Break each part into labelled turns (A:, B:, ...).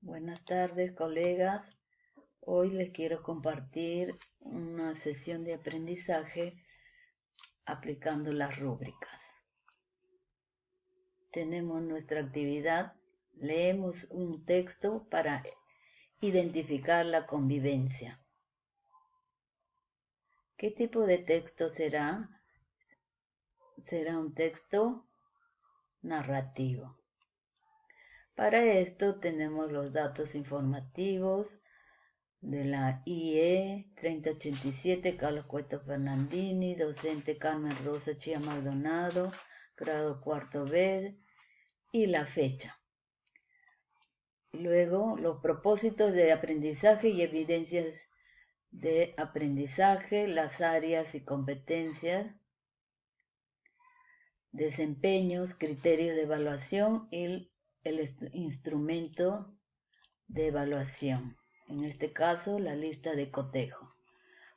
A: Buenas tardes, colegas. Hoy les quiero compartir una sesión de aprendizaje aplicando las rúbricas. Tenemos nuestra actividad, leemos un texto para identificar la convivencia. ¿Qué tipo de texto será? Será un texto narrativo. Para esto tenemos los datos informativos de la IE 3087, Carlos Cueto Fernandini, docente Carmen Rosa Chía Maldonado, grado cuarto B, y la fecha. Luego, los propósitos de aprendizaje y evidencias de aprendizaje, las áreas y competencias, desempeños, criterios de evaluación y el instrumento de evaluación. En este caso, la lista de cotejo.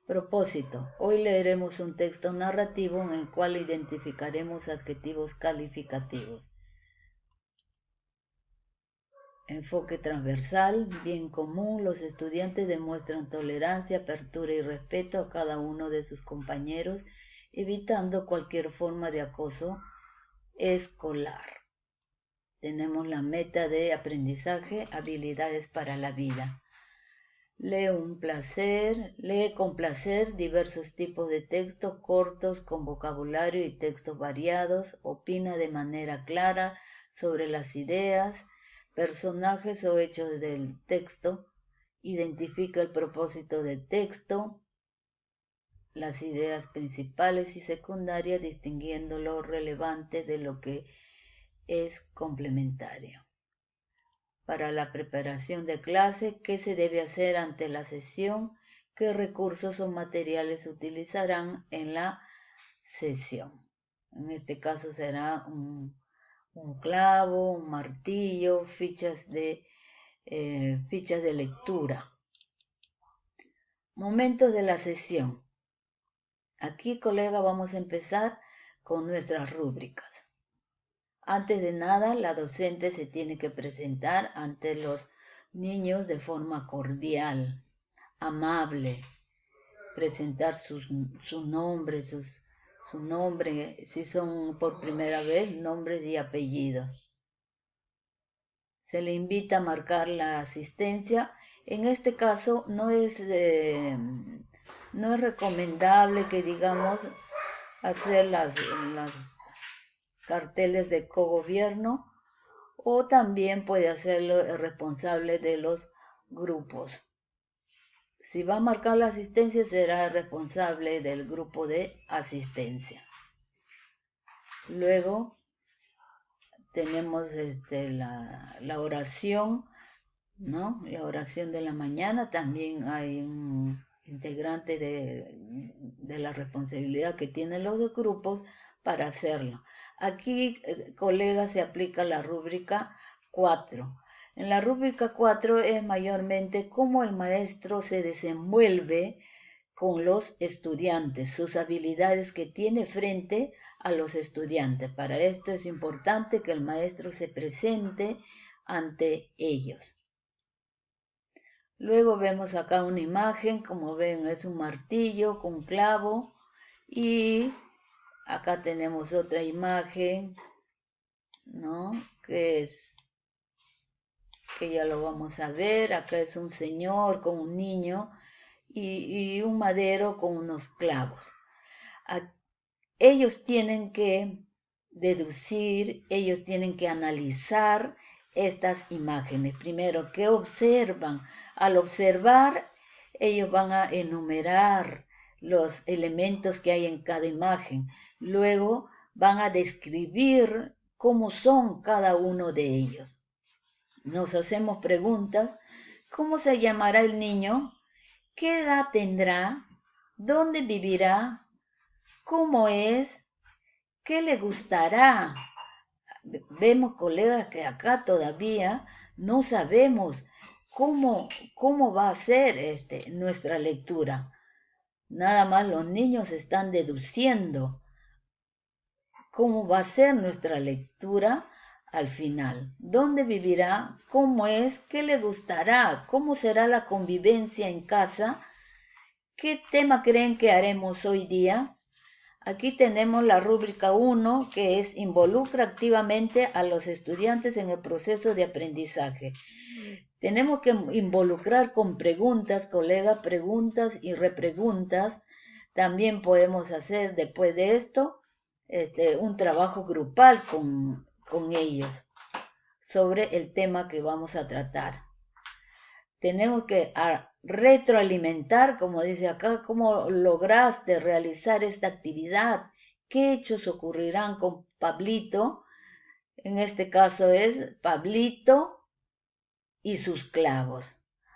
A: Propósito. Hoy leeremos un texto narrativo en el cual identificaremos adjetivos calificativos. Enfoque transversal. Bien común. Los estudiantes demuestran tolerancia, apertura y respeto a cada uno de sus compañeros, evitando cualquier forma de acoso escolar. Tenemos la meta de aprendizaje, habilidades para la vida. Lee con placer diversos tipos de textos cortos con vocabulario y textos variados. Opina de manera clara sobre las ideas, personajes o hechos del texto. Identifica el propósito del texto, las ideas principales y secundarias, distinguiendo lo relevante de lo que es complementario. Para la preparación de clase, ¿qué se debe hacer ante la sesión? ¿Qué recursos o materiales utilizarán en la sesión? En este caso será un clavo, un martillo, fichas de lectura. Momentos de la sesión. Aquí, colega, vamos a empezar con nuestras rúbricas. Antes de nada, la docente se tiene que presentar ante los niños de forma cordial, amable, presentar su nombre, su nombre, si son por primera vez, nombres y apellidos. Se le invita a marcar la asistencia. En este caso no es recomendable que digamos hacer las carteles de cogobierno, o también puede hacerlo el responsable de los grupos. Si va a marcar la asistencia, será el responsable del grupo de asistencia. Luego tenemos la oración, ¿no? La oración de la mañana. También hay un integrante de la responsabilidad que tienen los dos grupos para hacerlo. Aquí, colegas, se aplica la rúbrica 4. En la rúbrica 4 es mayormente cómo el maestro se desenvuelve con los estudiantes, sus habilidades que tiene frente a los estudiantes. Para esto es importante que el maestro se presente ante ellos. Luego vemos acá una imagen, como ven es un martillo con un clavo, y acá tenemos otra imagen, ¿no? Que ya lo vamos a ver. Acá es un señor con un niño y un madero con unos clavos. Ellos tienen que deducir, ellos tienen que analizar estas imágenes. Primero, ¿qué observan? Al observar, ellos van a enumerar los elementos que hay en cada imagen. Luego van a describir cómo son cada uno de ellos. Nos hacemos preguntas. ¿Cómo se llamará el niño? ¿Qué edad tendrá? ¿Dónde vivirá? ¿Cómo es? ¿Qué le gustará? Vemos, colegas, que acá todavía no sabemos cómo va a ser nuestra lectura. Nada más los niños están deduciendo cómo va a ser nuestra lectura al final? ¿Dónde vivirá? ¿Cómo es? ¿Qué le gustará? ¿Cómo será la convivencia en casa? ¿Qué tema creen que haremos hoy día? Aquí tenemos la rúbrica 1, que es involucra activamente a los estudiantes en el proceso de aprendizaje. Tenemos que involucrar con preguntas, colegas, preguntas y repreguntas. También podemos hacer después de esto un trabajo grupal con ellos sobre el tema que vamos a tratar. Tenemos que retroalimentar, como dice acá, cómo lograste realizar esta actividad, qué hechos ocurrirán con Pablito. En este caso es Pablito y sus clavos.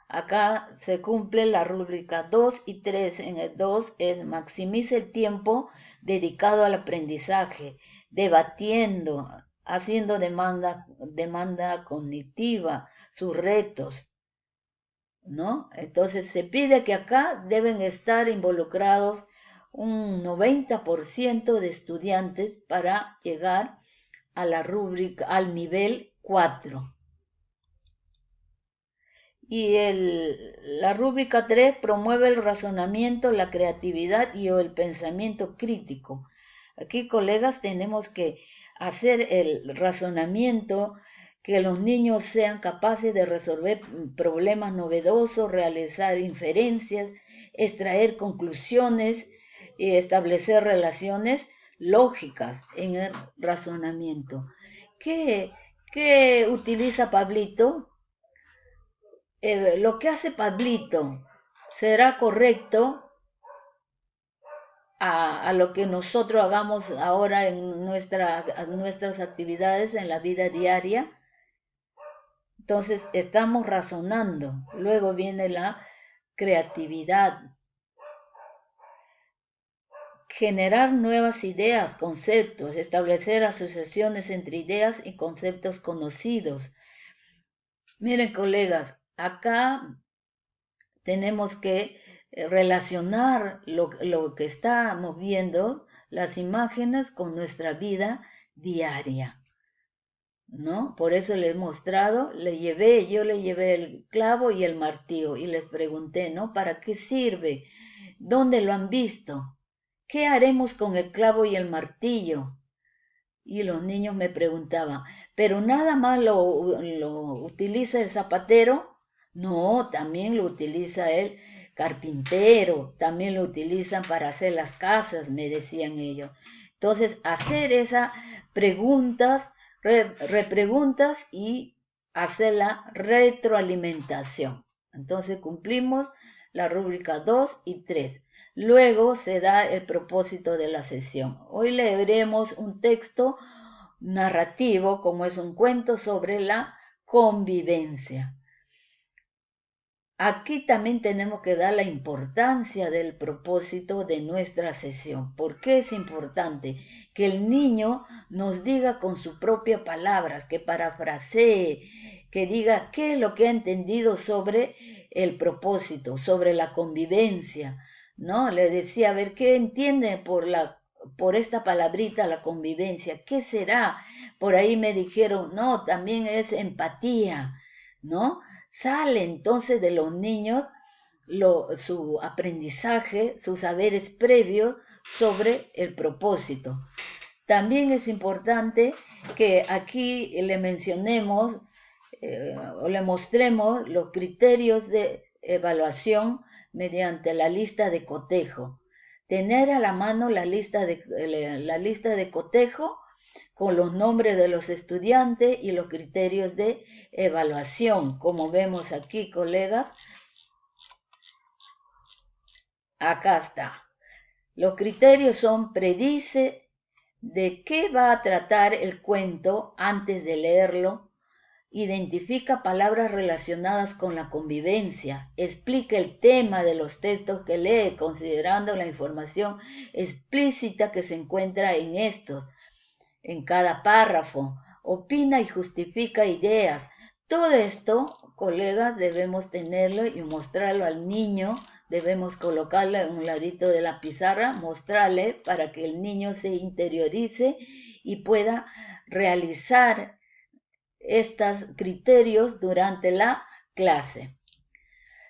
A: Acá se cumple la rúbrica 2 y 3. En el 2 es maximiza el tiempo dedicado al aprendizaje, debatiendo, haciendo demanda cognitiva, sus retos, ¿no? Entonces se pide que acá deben estar involucrados un 90% de estudiantes para llegar a la rúbrica, al nivel 4. Y la rúbrica 3 promueve el razonamiento, la creatividad y el pensamiento crítico. Aquí, colegas, tenemos que hacer el razonamiento, que los niños sean capaces de resolver problemas novedosos, realizar inferencias, extraer conclusiones y establecer relaciones lógicas en el razonamiento. ¿Qué utiliza Pablito? Lo que hace Pablito será correcto a lo que nosotros hagamos ahora en nuestras actividades en la vida diaria. Entonces estamos razonando. Luego viene la creatividad. Generar nuevas ideas, conceptos, establecer asociaciones entre ideas y conceptos conocidos. Miren, colegas, acá tenemos que relacionar lo que estamos viendo, las imágenes, con nuestra vida diaria, ¿no? Por eso les he mostrado, yo le llevé el clavo y el martillo y les pregunté, ¿no? ¿Para qué sirve? ¿Dónde lo han visto? ¿Qué haremos con el clavo y el martillo? Y los niños me preguntaban, ¿pero nada más lo utiliza el zapatero? No, también lo utiliza el carpintero, también lo utilizan para hacer las casas, me decían ellos. Entonces, hacer esas preguntas, repreguntas y hacer la retroalimentación. Entonces, cumplimos la rúbrica 2 y 3. Luego se da el propósito de la sesión. Hoy leeremos un texto narrativo, como es un cuento sobre la convivencia. Aquí también tenemos que dar la importancia del propósito de nuestra sesión. ¿Por qué es importante? Que el niño nos diga con sus propias palabras, que parafrasee, que diga qué es lo que ha entendido sobre el propósito, sobre la convivencia, ¿no? Le decía, a ver, ¿qué entiende por esta palabrita, la convivencia? ¿Qué será? Por ahí me dijeron, no, también es empatía, ¿no? Sale entonces de los niños su aprendizaje, sus saberes previos sobre el propósito. También es importante que aquí le mencionemos o le mostremos los criterios de evaluación mediante la lista de cotejo. Tener a la mano la lista de cotejo con los nombres de los estudiantes y los criterios de evaluación. Como vemos aquí, colegas, acá está. Los criterios son: predice de qué va a tratar el cuento antes de leerlo, identifica palabras relacionadas con la convivencia, explica el tema de los textos que lee, considerando la información explícita que se encuentra en estos, en cada párrafo, opina y justifica ideas. Todo esto, colegas, debemos tenerlo y mostrarlo al niño. Debemos colocarlo en un ladito de la pizarra, mostrarle para que el niño se interiorice y pueda realizar estos criterios durante la clase.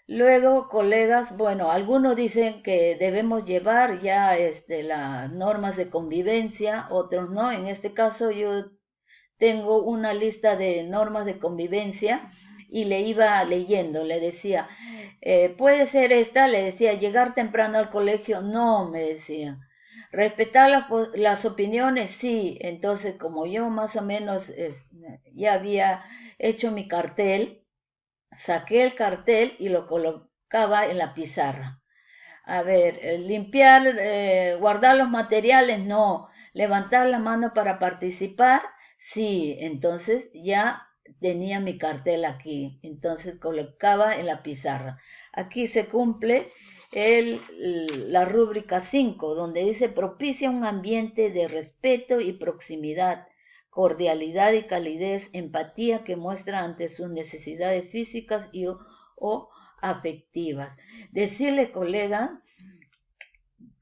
A: Luego, colegas, bueno, algunos dicen que debemos llevar ya las normas de convivencia, otros no. En este caso yo tengo una lista de normas de convivencia y le iba leyendo, le decía, puede ser esta, le decía, llegar temprano al colegio, no, me decía. Respetar las opiniones, sí. Entonces, como yo más o menos ya había hecho mi cartel, saqué el cartel y lo colocaba en la pizarra. A ver, limpiar, guardar los materiales, no. Levantar la mano para participar, sí. Entonces ya tenía mi cartel aquí. Entonces colocaba en la pizarra. Aquí se cumple la rúbrica 5, donde dice propicia un ambiente de respeto y proximidad, cordialidad y calidez, empatía que muestra ante sus necesidades físicas o afectivas. Decirle, colega,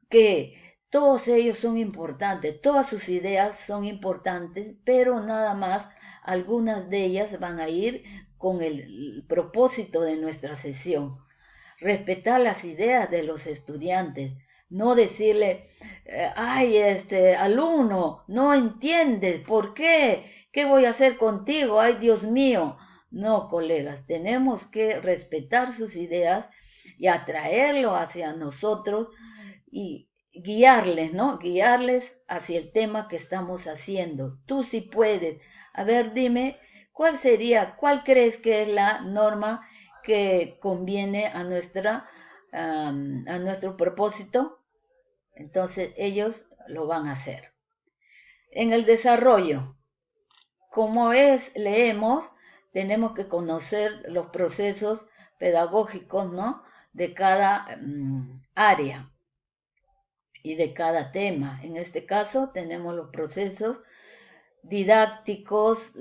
A: que todos ellos son importantes, todas sus ideas son importantes, pero nada más algunas de ellas van a ir con el propósito de nuestra sesión. Respetar las ideas de los estudiantes, no decirle, ay, alumno, no entiendes, ¿por qué? ¿Qué voy a hacer contigo? Ay, Dios mío. No, colegas, tenemos que respetar sus ideas y atraerlo hacia nosotros y guiarles, ¿no? Guiarles hacia el tema que estamos haciendo. Tú sí puedes. A ver, dime, ¿cuál crees que es la norma que conviene a nuestro propósito? Entonces ellos lo van a hacer. En el desarrollo, como leemos, tenemos que conocer los procesos pedagógicos, ¿no? De cada área y de cada tema. En este caso tenemos los procesos didácticos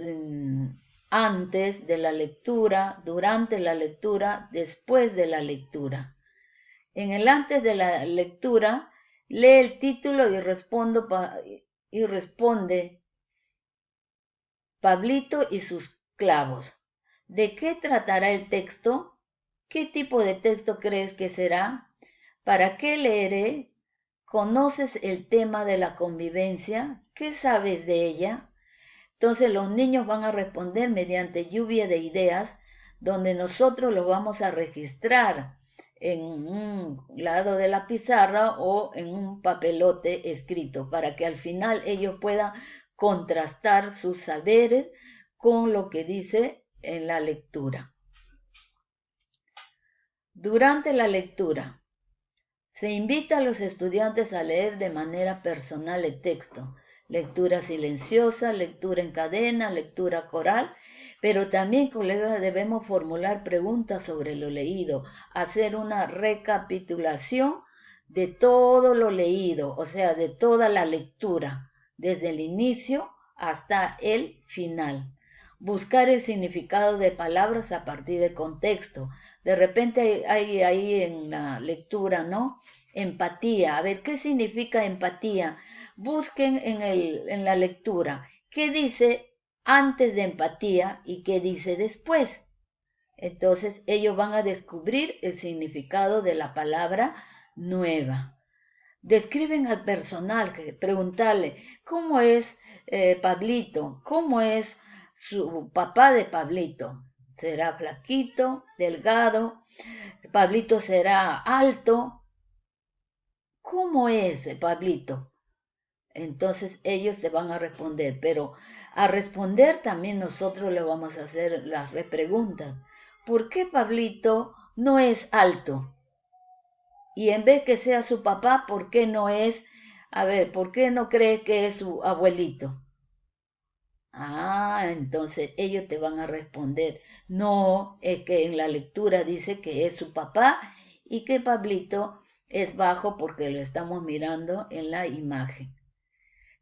A: antes de la lectura, durante la lectura, después de la lectura. En el antes de la lectura, lee el título y responde Pablito y sus clavos. ¿De qué tratará el texto? ¿Qué tipo de texto crees que será? ¿Para qué leeré? ¿Conoces el tema de la convivencia? ¿Qué sabes de ella? Entonces los niños van a responder mediante lluvia de ideas, donde nosotros los vamos a registrar en un lado de la pizarra o en un papelote escrito, para que al final ellos puedan contrastar sus saberes con lo que dice en la lectura. Durante la lectura, se invita a los estudiantes a leer de manera personal el texto, lectura silenciosa, lectura en cadena, lectura coral, pero también, colegas, debemos formular preguntas sobre lo leído, hacer una recapitulación de todo lo leído, o sea, de toda la lectura, desde el inicio hasta el final. Buscar el significado de palabras a partir del contexto. De repente hay ahí en la lectura, ¿no? Empatía. A ver, ¿qué significa empatía? Busquen en la lectura qué dice antes de empatía y qué dice después. Entonces ellos van a descubrir el significado de la palabra nueva. Describen al personaje, preguntarle, ¿cómo es Pablito? ¿Cómo es su papá de Pablito? ¿Será flaquito, delgado? ¿Pablito será alto? ¿Cómo es Pablito? Entonces ellos te van a responder, pero a responder también nosotros le vamos a hacer las repreguntas. ¿Por qué Pablito no es alto? Y en vez que sea su papá, ¿por qué no es? A ver, ¿por qué no cree que es su abuelito? Ah, entonces ellos te van a responder, no, es que en la lectura dice que es su papá y que Pablito es bajo porque lo estamos mirando en la imagen.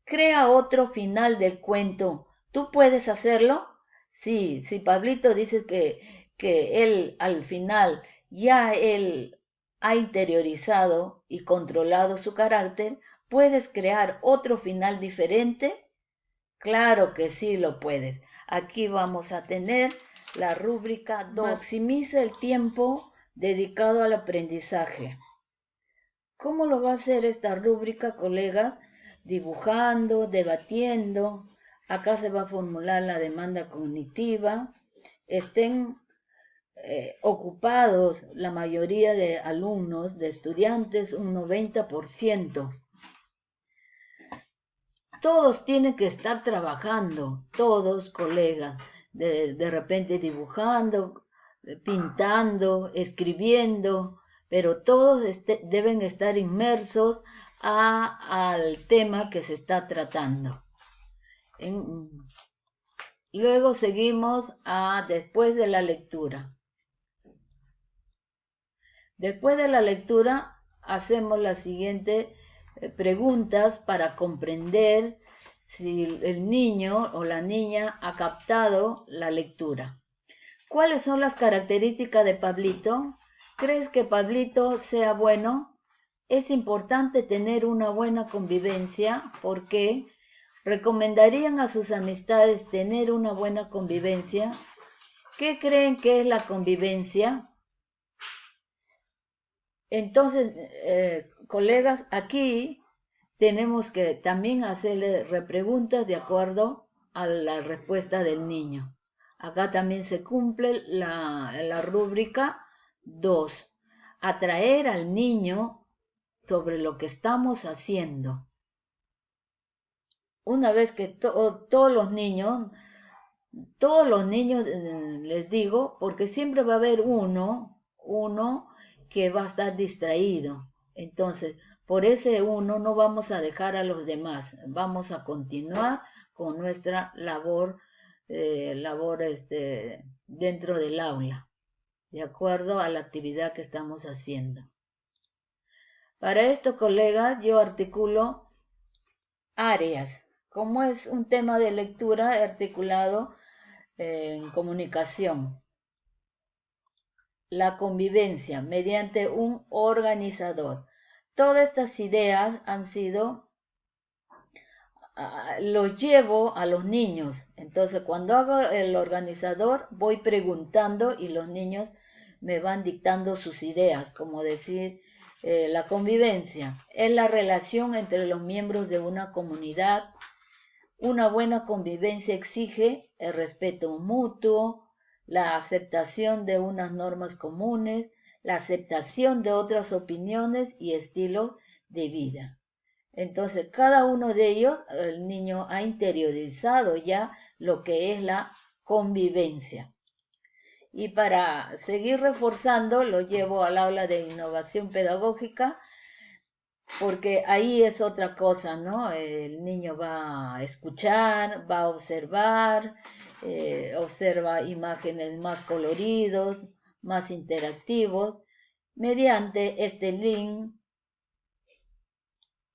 A: Crea otro final del cuento. ¿Tú puedes hacerlo? Sí, si Pablito dice que él al final ya él ha interiorizado y controlado su carácter, ¿puedes crear otro final diferente? Claro que sí lo puedes. Aquí vamos a tener la rúbrica 2. Maximiza el tiempo dedicado al aprendizaje. ¿Cómo lo va a hacer esta rúbrica, colegas? Dibujando, debatiendo. Acá se va a formular la demanda cognitiva. Estén ocupados la mayoría de alumnos, de estudiantes, un 90%. Todos tienen que estar trabajando, todos colegas, de repente dibujando, pintando, escribiendo, pero todos deben estar inmersos al tema que se está tratando. Luego seguimos después de la lectura. Después de la lectura hacemos las siguientes preguntas para comprender si el niño o la niña ha captado la lectura. ¿Cuáles son las características de Pablito? ¿Crees que Pablito sea bueno? Es importante tener una buena convivencia porque recomendarían a sus amistades tener una buena convivencia. ¿Qué creen que es la convivencia? Entonces, colegas, aquí tenemos que también hacerle repreguntas de acuerdo a la respuesta del niño. Acá también se cumple la rúbrica 2. Atraer al niño sobre lo que estamos haciendo. Una vez que todos los niños, les digo, porque siempre va a haber uno que va a estar distraído. Entonces, por ese uno no vamos a dejar a los demás, vamos a continuar con nuestra labor dentro del aula, de acuerdo a la actividad que estamos haciendo. Para esto, colegas, yo articulo áreas. Como es un tema de lectura, he articulado en comunicación. La convivencia mediante un organizador. Todas estas ideas han sido, los llevo a los niños. Entonces, cuando hago el organizador, voy preguntando y los niños me van dictando sus ideas, como decir, la convivencia es la relación entre los miembros de una comunidad. Una buena convivencia exige el respeto mutuo, la aceptación de unas normas comunes, la aceptación de otras opiniones y estilos de vida. Entonces, cada uno de ellos, el niño ha interiorizado ya lo que es la convivencia. Y para seguir reforzando, lo llevo al aula de innovación pedagógica, porque ahí es otra cosa, ¿no? El niño va a escuchar, va a observar, observa imágenes más coloridos, más interactivos, mediante este link,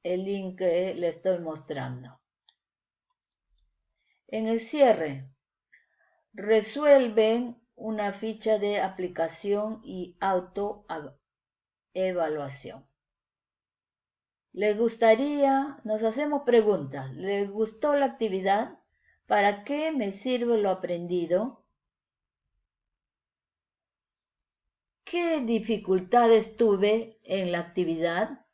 A: el link que le estoy mostrando. En el cierre, resuelven una ficha de aplicación y autoevaluación. ¿Les gustaría? Nos hacemos preguntas. ¿Les gustó la actividad? ¿Para qué me sirve lo aprendido? ¿Qué dificultades tuve en la actividad?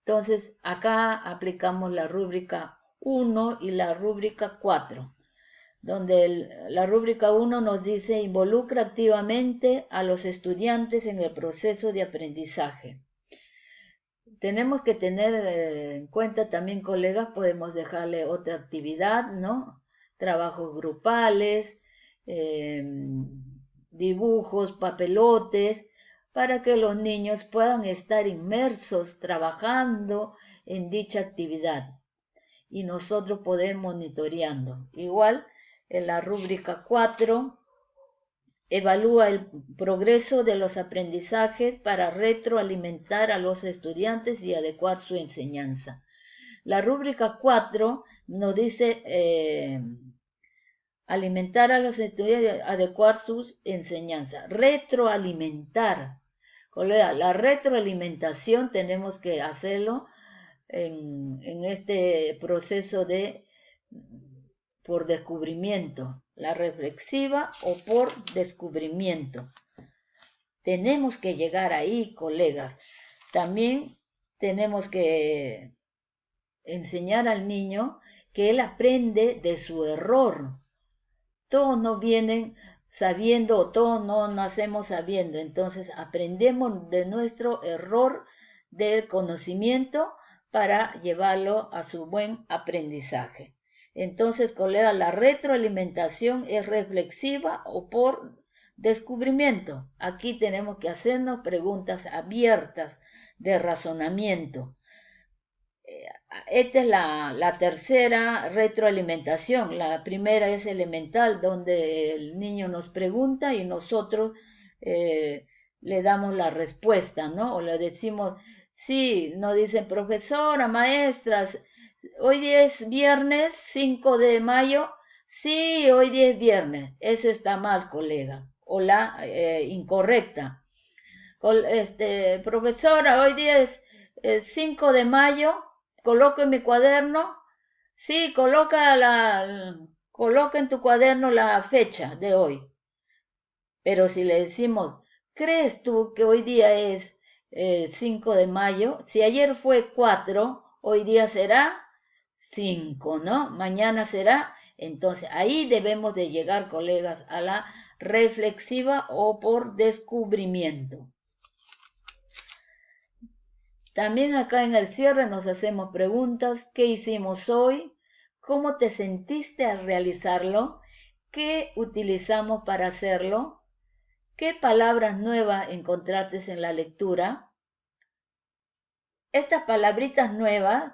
A: Entonces, acá aplicamos la rúbrica 1 y la rúbrica 4, donde la rúbrica 1 nos dice involucra activamente a los estudiantes en el proceso de aprendizaje. Tenemos que tener en cuenta también, colegas, podemos dejarle otra actividad, ¿no? Trabajos grupales, dibujos, papelotes, para que los niños puedan estar inmersos trabajando en dicha actividad y nosotros podemos monitoreando. Igual en la rúbrica 4 evalúa el progreso de los aprendizajes para retroalimentar a los estudiantes y adecuar su enseñanza. La rúbrica 4 nos dice alimentar a los estudiantes y adecuar sus enseñanzas. Retroalimentar. La retroalimentación tenemos que hacerlo en este proceso de por descubrimiento, la reflexiva o por descubrimiento. Tenemos que llegar ahí, colegas. También tenemos que enseñar al niño que él aprende de su error. Todos no vienen sabiendo o todos no nacemos sabiendo. Entonces aprendemos de nuestro error del conocimiento para llevarlo a su buen aprendizaje. Entonces, colega, la retroalimentación es reflexiva o por descubrimiento. Aquí tenemos que hacernos preguntas abiertas de razonamiento. Esta es la tercera retroalimentación. La primera es elemental, donde el niño nos pregunta y nosotros le damos la respuesta, ¿no? O le decimos, sí, nos dicen, profesora, maestras, hoy día es viernes 5 de mayo. Sí, hoy día es viernes. Eso está mal, colega. O la incorrecta. Profesora, hoy día es 5 de mayo. Coloco en mi cuaderno. Sí, coloca en tu cuaderno la fecha de hoy. Pero si le decimos, ¿crees tú que hoy día es 5 de mayo? Si ayer fue 4, hoy día será 5, ¿no? Mañana será. Entonces, ahí debemos de llegar, colegas, a la reflexiva o por descubrimiento. También acá en el cierre nos hacemos preguntas. ¿Qué hicimos hoy? ¿Cómo te sentiste al realizarlo? ¿Qué utilizamos para hacerlo? ¿Qué palabras nuevas encontraste en la lectura? Estas palabritas nuevas,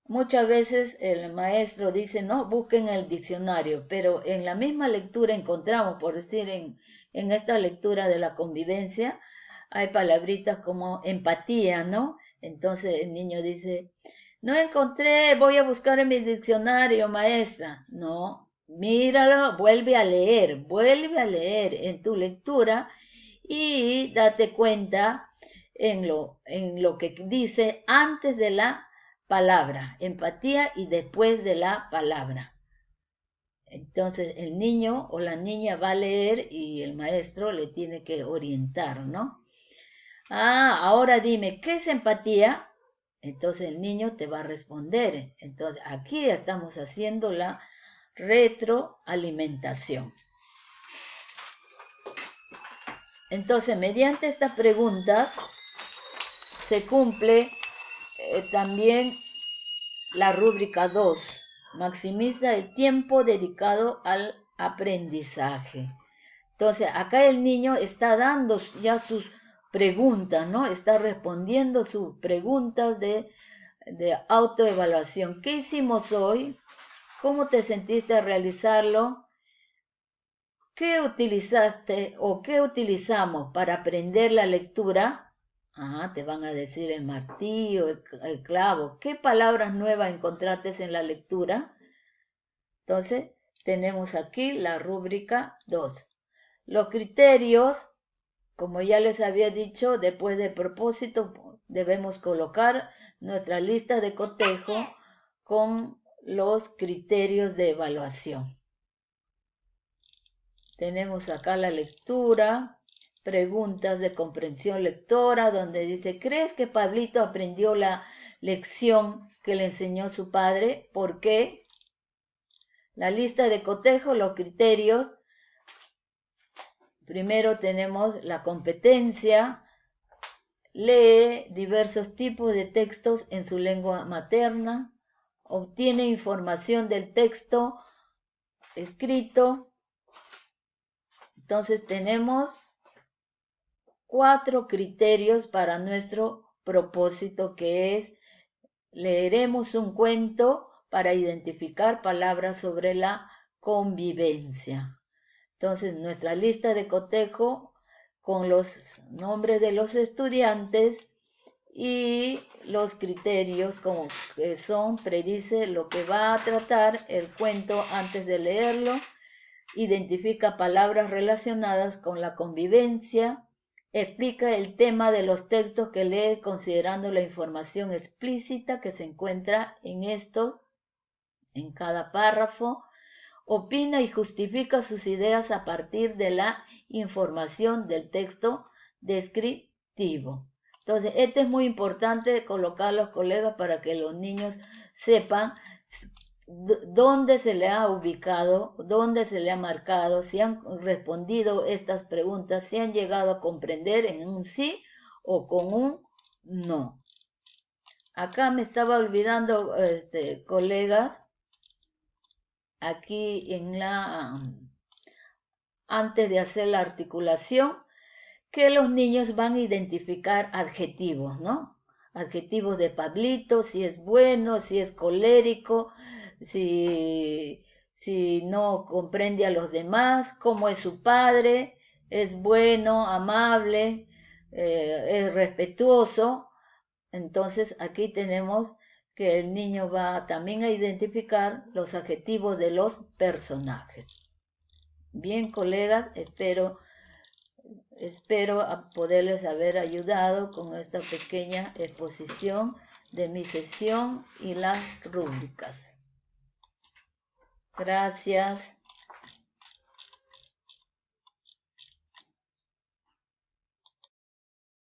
A: muchas veces el maestro dice, no, busquen el diccionario, pero en la misma lectura encontramos, por decir, en esta lectura de la convivencia, hay palabritas como empatía, ¿no? Entonces el niño dice, no encontré, voy a buscar en mi diccionario, maestra. No, míralo, vuelve a leer en tu lectura y date cuenta en lo que dice antes de la palabra, empatía y después de la palabra. Entonces el niño o la niña va a leer y el maestro le tiene que orientar, ¿no? Ahora dime, ¿qué es empatía? Entonces el niño te va a responder. Entonces aquí estamos haciendo la retroalimentación. Entonces, mediante estas preguntas se cumple también la rúbrica 2. Maximiza el tiempo dedicado al aprendizaje. Entonces, acá el niño está dando ya sus preguntas, ¿no? Está respondiendo sus preguntas de autoevaluación. ¿Qué hicimos hoy? ¿Cómo te sentiste al realizarlo? ¿Qué utilizaste o qué utilizamos para aprender la lectura? Te van a decir el martillo, el clavo. ¿Qué palabras nuevas encontraste en la lectura? Entonces, tenemos aquí la rúbrica 2. Los criterios, como ya les había dicho, después del propósito debemos colocar nuestra lista de cotejo con los criterios de evaluación. Tenemos acá la lectura, preguntas de comprensión lectora, donde dice, ¿crees que Pablito aprendió la lección que le enseñó su padre? ¿Por qué? La lista de cotejo, los criterios. Primero tenemos la competencia, lee diversos tipos de textos en su lengua materna, obtiene información del texto escrito. Entonces tenemos 4 criterios para nuestro propósito, que es leeremos un cuento para identificar palabras sobre la convivencia. Entonces, nuestra lista de cotejo con los nombres de los estudiantes y los criterios como que son, predice lo que va a tratar el cuento antes de leerlo, identifica palabras relacionadas con la convivencia, explica el tema de los textos que lee considerando la información explícita que se encuentra en cada párrafo. Opina y justifica sus ideas a partir de la información del texto descriptivo. Entonces, este es muy importante colocar a los colegas para que los niños sepan dónde se le ha ubicado, dónde se le ha marcado, si han respondido estas preguntas, si han llegado a comprender en un sí o con un no. Acá me estaba olvidando, colegas, aquí antes de hacer la articulación, que los niños van a identificar adjetivos, ¿no? Adjetivos de Pablito, si es bueno, si es colérico, si no comprende a los demás, cómo es su padre, es bueno, amable, es respetuoso. Entonces aquí tenemos que el niño va también a identificar los adjetivos de los personajes. Bien, colegas, espero poderles haber ayudado con esta pequeña exposición de mi sesión y las rúbricas. Gracias.